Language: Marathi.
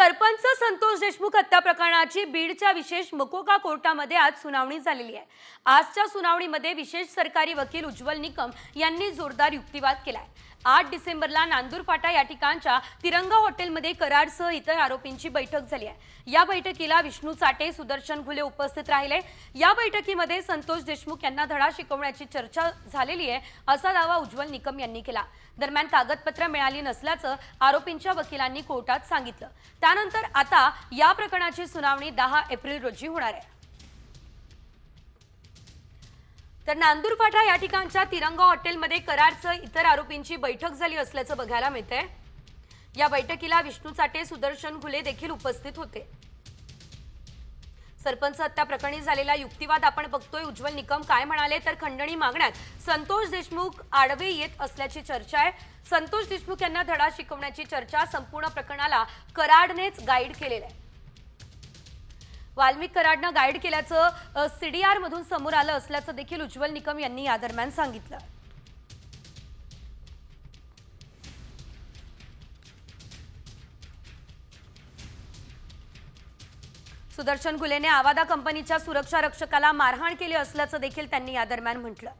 सरपंच संतोष देशमुख हत्या प्रकरणाची बीडच्या विशेष मकोका कोर्टामध्ये आज सुनावणी झालेली आहे। आजच्या सुनावणीमध्ये विशेष सरकारी वकील उज्ज्वल निकम यांनी जोरदार युक्तिवाद केलाय। 8 डिसेंबरला नांदूर फाटा या ठिकाणच्या तिरंगा हॉटेलमध्ये कराडसह इतर आरोपींची बैठक झाली आहे। या बैठकीला विष्णू चाटे, सुदर्शन घुले उपस्थित राहिले। या बैठकीमध्ये संतोष देशमुख यांना धडा शिकवण्याची चर्चा झालेली आहे असा दावा उज्ज्वल निकम यांनी केला। दरम्यान कागदपत्र मिळाली नसल्याचं आरोपींच्या वकिलांनी कोर्टात सांगितलं। त्यानंतर आता या प्रकरणाची सुनावणी 10 एप्रिल रोजी होणार आहे। तर नांदूर फाटा या ठिकाणच्या तिरंगा हॉटेलमध्ये कराडसह इतर आरोपींची बैठक झाली असल्याचं बघायला मिळतंय। या बैठकीला विष्णू चाटे, सुदर्शन घुले देखील उपस्थित होते। सरपंच हत्या प्रकरणी झालेला युक्तिवाद आपण बघतोय। उज्ज्वल निकम काय म्हणाले तर खंडणी मागण्यात संतोष देशमुख आडवे येत असल्याची चर्चा आहे। संतोष देशमुख यांना धडा शिकवण्याची चर्चा संपूर्ण प्रकरणाला कराडनेच गाईड केलेलं आहे। वाल्मिक कराडनं गाईड केल्याचं सीडीआर मधून समोर आलं असल्याचं देखील उज्ज्वल निकम यांनी या दरम्यान सांगितलं। सुदर्शन घुलेने आवादा कंपनीच्या सुरक्षा रक्षकाला मारहाण केली असल्याचं देखील त्यांनी या दरम्यान म्हटलं।